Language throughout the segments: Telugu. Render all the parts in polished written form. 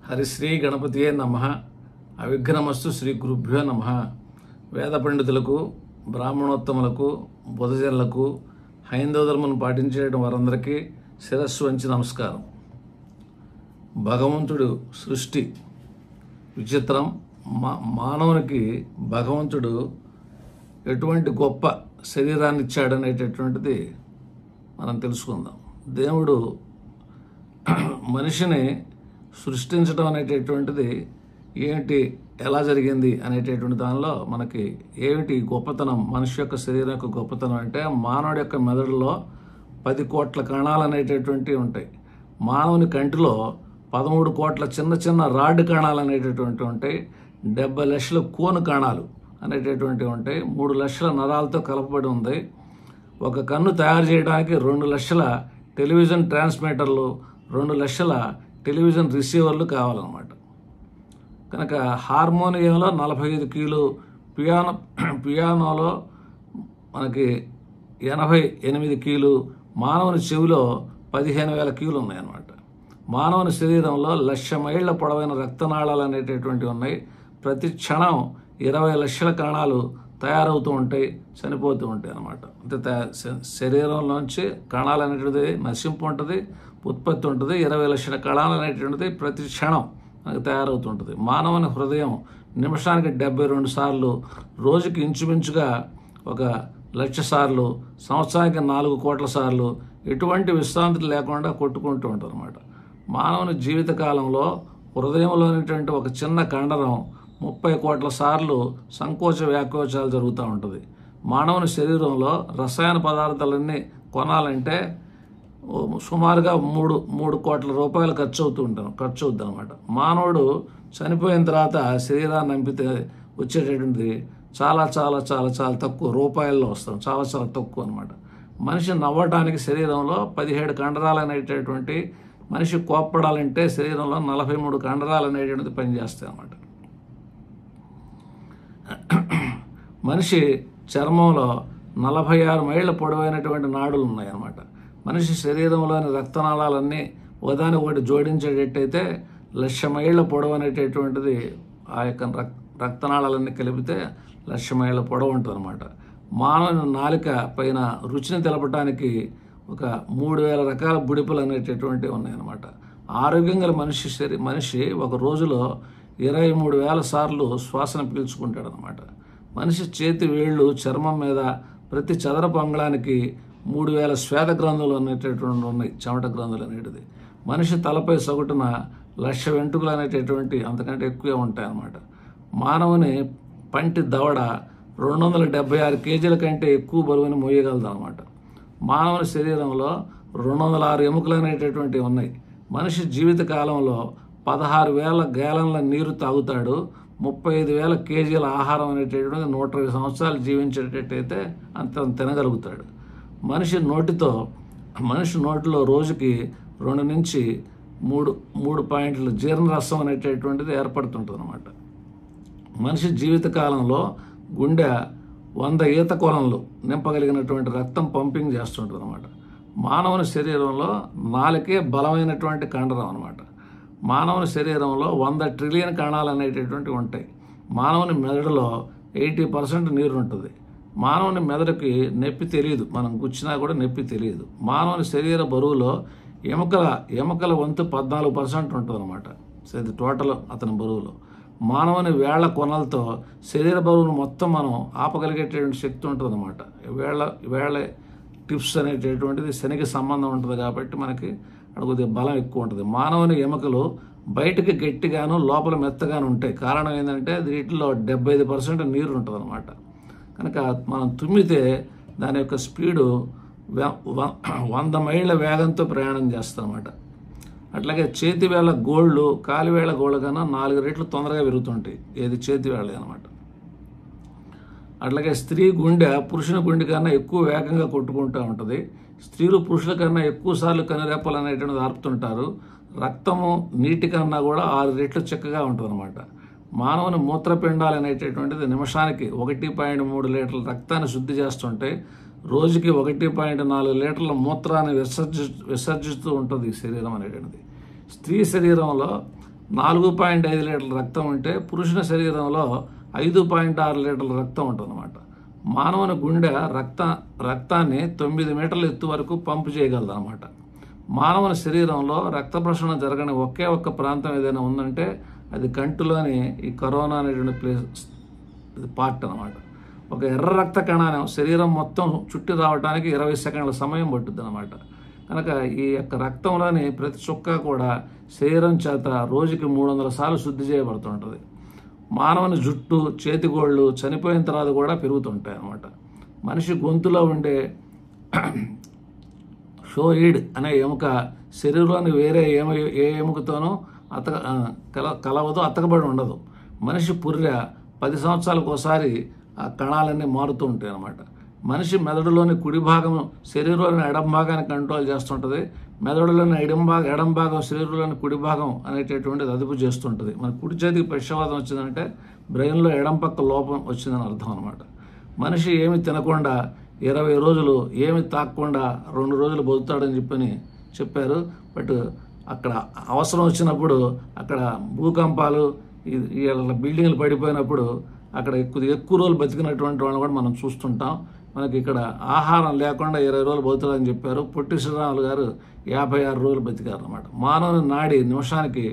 హరిశ్రీ గణపతియే నమః. అవిఘ్నమస్తు శ్రీ గురుభ్యో నమః. వేద పండితులకు, బ్రాహ్మణోత్తములకు, బుధజనులకు, హైందవ ధర్మను పాటించేయడం వారందరికీ శిరస్సు వంచి నమస్కారం. భగవంతుడు సృష్టి విచిత్రం. మానవునికి భగవంతుడు ఎటువంటి గొప్ప శరీరాన్ని ఇచ్చాడనేటటువంటిది మనం తెలుసుకుందాం. దేవుడు మనిషిని సృష్టించడం అనేటటువంటిది ఏమిటి, ఎలా జరిగింది అనేటటువంటి దానిలో మనకి ఏమిటి గొప్పతనం, మనిషి యొక్క శరీరం యొక్క గొప్పతనం అంటే మానవుడి యొక్క మెదడులో 10 కోట్ల కణాలు అనేటటువంటివి ఉంటాయి. మానవుని కంటిలో 13 కోట్ల చిన్న చిన్న రాడ్ కణాలు అనేటటువంటివి ఉంటాయి. 70 లక్షల కోను కణాలు అనేటటువంటివి ఉంటాయి. 3 లక్షల నరాలతో కలపబడి ఉంది. ఒక కన్ను తయారు చేయడానికి 2 లక్షల టెలివిజన్ ట్రాన్స్మిటర్లు, 2 లక్షల టెలివిజన్ రిసీవర్లు కావాలన్నమాట. కనుక హార్మోనియంలో 45 కిలో, పియానోలో మనకి 88 కిలో, మానవుని చెవిలో 15,000 కిలోలు ఉన్నాయన్నమాట. మానవుని శరీరంలో 1,00,000 మైళ్ళ పొడవైన రక్తనాళాలు అనేటటువంటివి ఉన్నాయి. ప్రతి క్షణం 20 లక్షల కణాలు తయారవుతూ ఉంటాయి, చనిపోతూ ఉంటాయి అన్నమాట. అంటే శరీరంలోంచి కణాలు అనేటువంటిది నశింపు ఉంటుంది, ఉత్పత్తి ఉంటుంది. 20 లక్షల కణాలు అనేటువంటిది ప్రతి క్షణం మనకు తయారవుతుంటుంది. మానవుని హృదయం నిమిషానికి 72 సార్లు, రోజుకి ఇంచుమించుగా 1,00,000 సార్లు, సంవత్సరానికి 4 కోట్ల సార్లు ఎటువంటి విశ్రాంతి లేకుండా కొట్టుకుంటూ ఉంటుంది అన్నమాట. మానవుని జీవితకాలంలో హృదయంలోనేటువంటి ఒక చిన్న కండరం 30 కోట్ల సార్లు సంకోచ వ్యాకోచాలు జరుగుతూ ఉంటుంది. మానవుని శరీరంలో రసాయన పదార్థాలన్నీ కొనాలంటే సుమారుగా 3 కోట్ల రూపాయలు ఖర్చు అవుద్ది అనమాట. మానవుడు చనిపోయిన తర్వాత శరీరాన్ని నంపితే వచ్చేటటువంటిది చాలా చాలా చాలా చాలా తక్కువ రూపాయల్లో వస్తాం, చాలా చాలా తక్కువ అనమాట. మనిషి నవ్వటానికి శరీరంలో 17 కండరాలు అనేటటువంటి, మనిషి కోప్పడాలంటే శరీరంలో 43 కండరాలు అనేటువంటిది పనిచేస్తాయి అన్నమాట. మనిషి చర్మంలో 46 మైళ్ళ పొడవైనటువంటి నాడులు ఉన్నాయన్నమాట. మనిషి శరీరంలోని రక్తనాళాలన్నీ ఒకదాని ఒకటి జోడించేటట్టయితే 1,00,000 మైళ్ళ పొడవు అనేటటువంటిది, ఆ యొక్క రక్తనాళాలన్నీ కలిపితే 1,00,000 మైళ్ళ పొడవు ఉంటుంది అనమాట. మానవుని నాలుక పైన రుచిని తెలపడానికి 3,000 రకాల బుడిపలు అనేటటువంటివి ఉన్నాయన్నమాట. ఆరోగ్యం గల మనిషి ఒక రోజులో 23,000 సార్లు శ్వాసను పీల్చుకుంటాడు అనమాట. మనిషి చేతి వేళ్ళు చర్మం మీద ప్రతి చదరపు అంగుళానికి 3,000 శ్వేత గ్రంథులు అనేటటువంటి ఉన్నాయి, చెమట గ్రంథులు అనేటిది. మనిషి తలపై సగటున 1,00,000 వెంట్రుకలు అనేటటువంటి అంతకంటే ఎక్కువే ఉంటాయి అన్నమాట. మానవుని పంటి దవడ 276 కేజీల కంటే ఎక్కువ బరువుని మోయగలదు అనమాట. మానవుని శరీరంలో 206 ఎముకలు అనేటటువంటివి ఉన్నాయి. మనిషి జీవిత కాలంలో 16,000 గ్యాలన్ల నీరు తాగుతాడు. 35,000 కేజీల ఆహారం అనేటటువంటి 120 సంవత్సరాలు జీవించేటట్టయితే అంత తినగలుగుతాడు. మనిషి నోటిలో రోజుకి 2 నుంచి 3 పాయింట్ల జీర్ణరసం అనేటటువంటిది ఏర్పడుతుంటుంది అన్నమాట. మనిషి జీవితకాలంలో గుండె 100 ఈత కొలనులు నింపగలిగినటువంటి రక్తం పంపింగ్ చేస్తుంటుంది అన్నమాట. మానవుని శరీరంలో నాలుకే బలమైనటువంటి కండరం అన్నమాట. మానవుని శరీరంలో 100 ట్రిలియన్ కణాలు అనేటటువంటివి ఉంటాయి. మానవుని మెదడులో 80% నీరు ఉంటుంది. మానవుని మెదడుకి నొప్పి తెలియదు, మనం గుచ్చినా కూడా నొప్పి తెలియదు. మానవుని శరీర బరువులో ఎముకల వంతు 14% ఉంటుంది అనమాట టోటల్ అతని బరువులో. మానవుని వేళ్ల కొనలతో శరీర బరువును మొత్తం మనం ఆపగలిగేటటువంటి శక్తి ఉంటుంది అనమాట. వేళ్ల టిప్స్ అనేటటువంటిది శనికి సంబంధం ఉంటుంది కాబట్టి మనకి అక్కడ కొద్దిగా బలం ఎక్కువ ఉంటుంది. మానవుని ఎముకలు బయటకి గట్టిగాను లోపల మెత్తగాను ఉంటాయి. కారణం ఏంటంటే వీటిలో 75% నీరు ఉంటుంది అనమాట. కనుక మనం తుమ్మితే దాని యొక్క స్పీడు 100 మైళ్ళ వేగంతో ప్రయాణం చేస్తామన్నమాట. అట్లాగే చేతివేళ గోళ్ళు కాలివేళ గోళ్ళ కన్నా 4 రెట్లు తొందరగా పెరుగుతుంటాయి. ఏది చేతివేళ అనమాట. అట్లాగే స్త్రీ గుండె పురుషుని గుండె కన్నా ఎక్కువ వేగంగా కొట్టుకుంటూ ఉంటుంది. స్త్రీలు పురుషుల కన్నా ఎక్కువ సార్లు కనురెప్పలు అనేటువంటిది ఆర్పుతుంటారు. రక్తము నీటి కన్నా కూడా 6 రెట్లు చిక్కగా ఉంటుంది అనమాట. మానవుని మూత్రపిండాలు అనేటటువంటిది నిమిషానికి 1.3 లీటర్ల రక్తాన్ని శుద్ధి చేస్తుంటే రోజుకి 1.4 లీటర్ల మూత్రాన్ని విసర్జిస్తూ ఉంటుంది ఈ శరీరం అనేటువంటిది. స్త్రీ శరీరంలో 4.5 లీటర్ల రక్తం ఉంటే పురుషుని శరీరంలో 5.6 లీటర్ల రక్తం ఉంటుందన్నమాట. మానవుని గుండె రక్తాన్ని 9 మీటర్ల ఎత్తు వరకు పంపు చేయగలదన్నమాట. మానవుని శరీరంలో రక్త ప్రసరణ జరగని ఒకే ఒక్క ప్రాంతం ఏదైనా ఉందంటే అది కంటిలోని ఈ కరోనా అనేటువంటి పార్ట్ అనమాట. ఒక ఎర్ర రక్త కణాన్ని శరీరం మొత్తం చుట్టి రావడానికి 20 సెకండ్ల సమయం పట్టుద్ది అనమాట. కనుక ఈ యొక్క రక్తంలోని ప్రతి చుక్క కూడా శరీరం చేత రోజుకి 300 సార్లు శుద్ధి చేయబడుతుంటుంది. మానవుని జుట్టు, చేతిగోళ్ళు చనిపోయిన తర్వాత కూడా పెరుగుతుంటాయి అన్నమాట. మనిషి గొంతులో ఉండే షోయిడ్ అనే ఎముక శరీరంలోని వేరే ఏ ఎముకతోనూ కలవదు, అతకబడి ఉండదు. మనిషి పుర్రె 10 సంవత్సరాలకు ఒకసారి ఆ కణాలన్నీ మారుతూ ఉంటాయి అన్నమాట. మనిషి మెదడులోని కుడి భాగం శరీరంలోని ఎడం భాగాన్ని కంట్రోల్ చేస్తుంటుంది. మెదడులోని ఎడం భాగం శరీరంలోని కుడి భాగం అనేటటువంటిది అదుపు చేస్తుంటుంది. మన కుడి చేతికి పక్షవాతం వచ్చిందంటే బ్రెయిన్లో ఎడం పక్క లోపం వచ్చిందని అర్థం అనమాట. మనిషి ఏమి తినకుండా 20 రోజులు ఏమి తాకకుండా 2 రోజులు బతుకుతాడని చెప్పారు. బట్ అక్కడ అవసరం వచ్చినప్పుడు అక్కడ భూకంపాలు, ఈ బిల్డింగ్లు పడిపోయినప్పుడు అక్కడ ఎక్కువ రోజులు బతికినటువంటి వాళ్ళని కూడా మనం చూస్తుంటాం. మనకి ఇక్కడ ఆహారం లేకుండా 20 రోజులు బతుకుతారని చెప్పారు. పొట్టి శ్రీరాములు గారు 56 రోజులు బతికారు అన్నమాట. మానవుని నాడి నిమిషానికి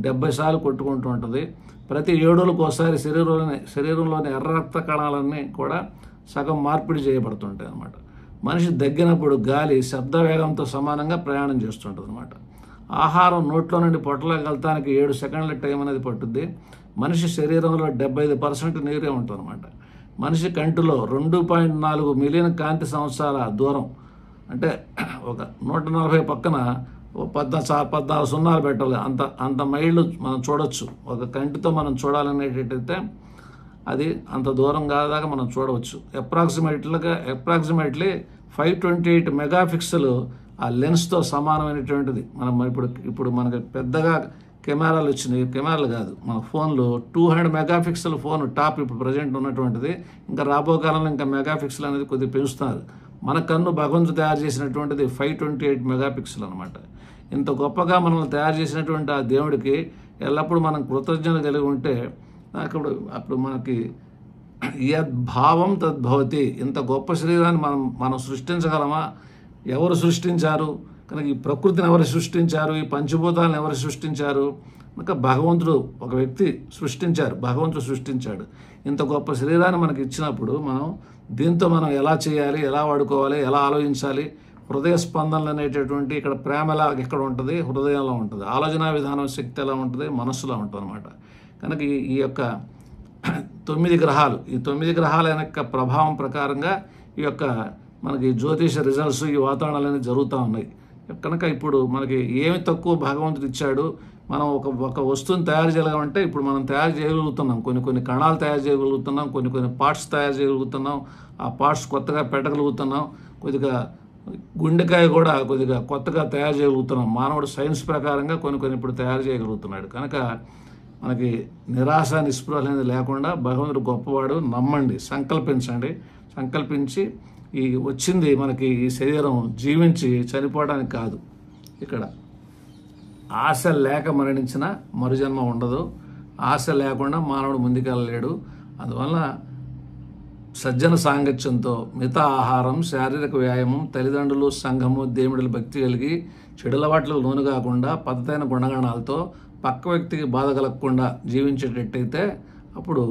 70 సార్లు కొట్టుకుంటూ ఉంటుంది. ప్రతి 7 రోజులకు ఒకసారి శరీరంలోని ఎర్ర రక్త కణాలన్నీ కూడా సగం మార్పిడి చేయబడుతుంటాయి అన్నమాట. మనిషి దగ్గినప్పుడు గాలి శబ్ద వేగంతో సమానంగా ప్రయాణం చేస్తుంటుంది అన్నమాట. ఆహారం నోట్లో నుండి పొట్టలోకి వెళ్తానికి 7 సెకండ్ల టైం అనేది పట్టుద్ది. మనిషి శరీరంలో 75% నీరే ఉంటుంది అన్నమాట. మనిషి కంటిలో 2.4 మిలియన్ కాంతి సంవత్సరాల దూరం, అంటే ఒక 140 పక్కన 14 సున్నాలు పెట్టాలి, అంత మైళ్ళు మనం చూడవచ్చు. ఒక కంటితో మనం చూడాలనేటట్టయితే అది అంత దూరం కాదాకా మనం చూడవచ్చు. అప్రాక్సిమేట్లీ 528 మెగాపిక్సెల్ ఆ లెన్స్తో సమానమైనటువంటిది. మనం ఇప్పుడు మనకి పెద్దగా కెమెరాలు వచ్చినాయి, కెమెరాలు కాదు, మన ఫోన్లో 200 మెగాపిక్సెల్ ఫోన్ టాప్ ఇప్పుడు ప్రజెంట్ ఉన్నటువంటిది. ఇంకా రాబో కాలంలో ఇంకా మెగాపిక్సెల్ అనేది కొద్దిగా పెంచుతున్నారు. మన కన్ను భగవంతుడు తయారు చేసినటువంటిది 528 మెగాపిక్సెల్ అనమాట. ఇంత గొప్పగా మనల్ని తయారు చేసినటువంటి ఆ దేవుడికి ఎల్లప్పుడూ మనం కృతజ్ఞత కలిగి ఉంటే అప్పుడు మనకి యద్భావం తద్భవతి. ఇంత గొప్ప శరీరాన్ని మనం సృష్టించగలమా? ఎవరు సృష్టించారు? కనుక ఈ ప్రకృతిని ఎవరు సృష్టించారు? ఈ పంచభూతాలను ఎవరు సృష్టించారు? కనుక భగవంతుడు ఒక వ్యక్తి సృష్టించారు, భగవంతుడు సృష్టించాడు. ఇంత గొప్ప శరీరాన్ని మనకి ఇచ్చినప్పుడు దీంతో మనం ఎలా చేయాలి, ఎలా వాడుకోవాలి, ఎలా ఆలోచించాలి, హృదయ స్పందనలు అనేటటువంటి ఇక్కడ ప్రేమ ఎలా ఇక్కడ ఉంటుంది, హృదయంలో ఉంటుంది, ఆలోచన విధానం శక్తి ఎలా ఉంటుంది, మనస్సులో ఉంటుంది అనమాట. కనుక ఈ యొక్క 9 గ్రహాలు, ఈ 9 గ్రహాల యొక్క ప్రభావం ప్రకారంగా ఈ యొక్క మనకి జ్యోతిష రిజల్ట్స్, ఈ వాతావరణాలు అనేవి జరుగుతూ ఉన్నాయి. కనుక ఇప్పుడు మనకి ఏమి తక్కువ భగవంతుడు ఇచ్చాడు, మనం ఒక వస్తువుని తయారు చేయగలమంటే ఇప్పుడు మనం తయారు చేయగలుగుతున్నాం. కొన్ని కణాలు తయారు చేయగలుగుతున్నాం, కొన్ని పార్ట్స్ తయారు చేయగలుగుతున్నాం, ఆ పార్ట్స్ కొత్తగా పెట్టగలుగుతున్నాం. కొద్దిగా గుండెకాయ కూడా కొద్దిగా కొత్తగా తయారు చేయగలుగుతున్నాం. మానవుడు సైన్స్ ప్రకారంగా కొన్ని ఇప్పుడు తయారు చేయగలుగుతున్నాడు. కనుక మనకి నిరాశ నిస్పృహ అనేది లేకుండా భగవంతుడు గొప్పవాడు, నమ్మండి, సంకల్పించి ఈ వచ్చింది మనకి ఈ శరీరం జీవించి చనిపోవడానికి కాదు. ఇక్కడ ఆశ లేక మరణించిన మరుజన్మ ఉండదు. ఆశ లేకుండా మానవుడు ముందుకెళ్ళలేడు. అందువల్ల సజ్జన సాంగత్యంతో మిత ఆహారం, శారీరక వ్యాయామం, తల్లిదండ్రులు, సంఘము, దేవుడుల భక్తి కలిగి చెడులవాట్లకు లోను కాకుండా పద్ధతైన గుణగణాలతో పక్క వ్యక్తికి బాధ కలగకుండా జీవించేటట్టయితే అప్పుడు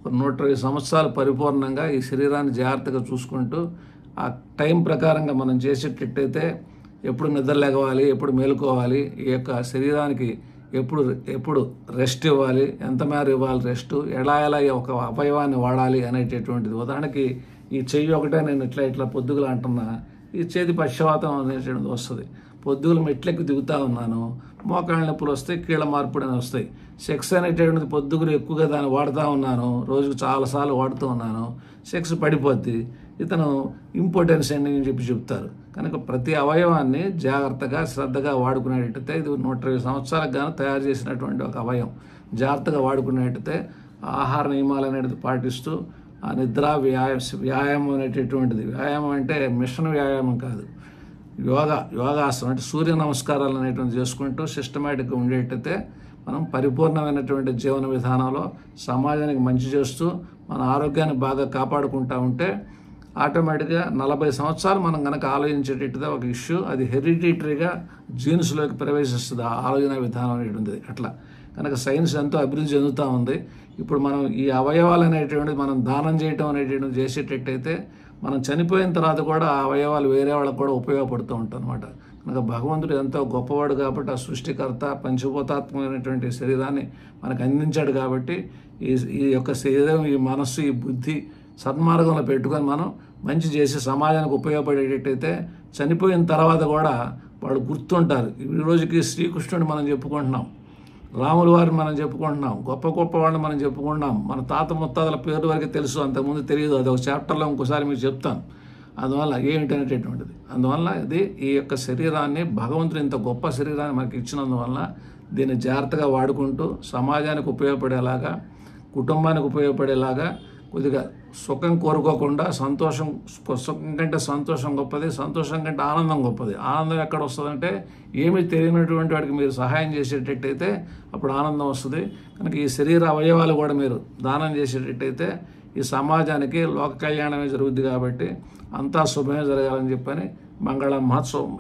120 సంవత్సరాలు పరిపూర్ణంగా ఈ శరీరాన్ని జాగ్రత్తగా చూసుకుంటూ ఆ టైం ప్రకారంగా మనం చేసేటట్టయితే ఎప్పుడు నిద్ర లేవాలి, ఎప్పుడు మేలుకోవాలి, ఈ యొక్క శరీరానికి ఎప్పుడు రెస్ట్ ఇవ్వాలి, ఎంత మేర ఇవ్వాలి రెస్ట్, ఎలా ఒక అవయవాన్ని వాడాలి అనేటటువంటిది. ఉదాహరణకి ఈ చెయ్యి ఒకటే నేను ఇట్లా పొద్దుగులు అంటున్నా, ఈ చేతి పక్షవాతం అనేటువంటిది వస్తుంది. పొద్దుగులు మెట్లెక్కి దిగుతూ ఉన్నాను, మోకాళ్ళ నొప్పులు వస్తాయి, కీళ్ళ మార్పుడు అని వస్తాయి. సెక్స్ అనేటటువంటిది పొద్దుగులు ఎక్కువగా దాన్ని వాడుతూ ఉన్నాను, రోజుకు చాలాసార్లు వాడుతూ ఉన్నాను, సెక్స్ పడిపోద్ది, ఇతను ఇంపార్టెన్స్ అని చెప్తారు. కనుక ప్రతి అవయవాన్ని జాగ్రత్తగా శ్రద్ధగా వాడుకునేటట్టయితే ఇది 120 సంవత్సరాలకు గాను తయారు చేసినటువంటి ఒక అవయవం. జాగ్రత్తగా వాడుకునేటైతే ఆహార నియమాలు అనేది పాటిస్తూ ఆ నిద్ర వ్యాయామం అనేటటువంటిది, వ్యాయామం అంటే మిషన్ వ్యాయామం కాదు, యోగాసనం అంటే సూర్య నమస్కారాలు అనేటువంటి చేసుకుంటూ సిస్టమేటిక్గా ఉండేటైతే మనం పరిపూర్ణమైనటువంటి జీవన విధానంలో సమాజానికి మంచి చేస్తూ మన ఆరోగ్యాన్ని బాగా కాపాడుకుంటూ ఉంటే ఆటోమేటిక్గా 40 సంవత్సరాలు మనం కనుక ఆలోచించేటట్టుగా ఒక ఇష్యూ, అది హెరిడిటరీగా జీన్స్లోకి ప్రవేశిస్తుంది ఆ ఆలోచన విధానం అనేటువంటిది. అట్లా కనుక సైన్స్ ఎంతో అభివృద్ధి చెందుతూ ఉంది. ఇప్పుడు మనం ఈ అవయవాలు అనేటువంటిది మనం దానం చేయటం అనేటువంటిది చేసేటట్టయితే మనం చనిపోయిన తర్వాత కూడా ఆ అవయవాలు వేరే వాళ్ళకు కూడా ఉపయోగపడుతూ ఉంటాయి అన్నమాట. కనుక భగవంతుడు ఎంతో గొప్పవాడు కాబట్టి ఆ సృష్టికర్త పంచభూతాత్మకమైనటువంటి శరీరాన్ని మనకు అందించాడు కాబట్టి ఈ యొక్క శరీరం, ఈ మనస్సు, ఈ బుద్ధి సన్మార్గంలో పెట్టుకొని మనం మంచి చేసి సమాజానికి ఉపయోగపడేటట్టయితే చనిపోయిన తర్వాత కూడా వాళ్ళు గుర్తుంటారు. ఈ రోజుకి శ్రీకృష్ణుడిని మనం చెప్పుకుంటున్నాం, రాముల వారిని మనం చెప్పుకుంటున్నాం, గొప్ప గొప్ప వాళ్ళని మనం చెప్పుకుంటున్నాం. మన తాత ముత్తాతల పేరు వరకు తెలుసు, అంతకుముందు తెలియదు. అది ఒక చాప్టర్లో ఇంకోసారి మీకు చెప్తాను. అందువల్ల ఏమిటనేటటువంటిది. అందువల్ల ఇది ఈ యొక్క శరీరాన్ని భగవంతుడు ఇంత గొప్ప శరీరాన్ని మనకి ఇచ్చినందువల్ల దీన్ని జాగ్రత్తగా వాడుకుంటూ సమాజానికి ఉపయోగపడేలాగా, కుటుంబానికి ఉపయోగపడేలాగా, కొద్దిగా సుఖం కోరుకోకుండా సుఖం కంటే సంతోషం గొప్పది, సంతోషం కంటే ఆనందం గొప్పది. ఆనందం ఎక్కడ వస్తుందంటే ఏమీ తెలియనటువంటి వాడికి మీరు సహాయం చేసేటట్టయితే అప్పుడు ఆనందం వస్తుంది. కనుక ఈ శరీర అవయవాలు కూడా మీరు దానం చేసేటట్టయితే ఈ సమాజానికి లోక కళ్యాణమే జరుగుద్ది. కాబట్టి అంతా శుభమే జరగాలని చెప్పని మంగళ మహోత్సవం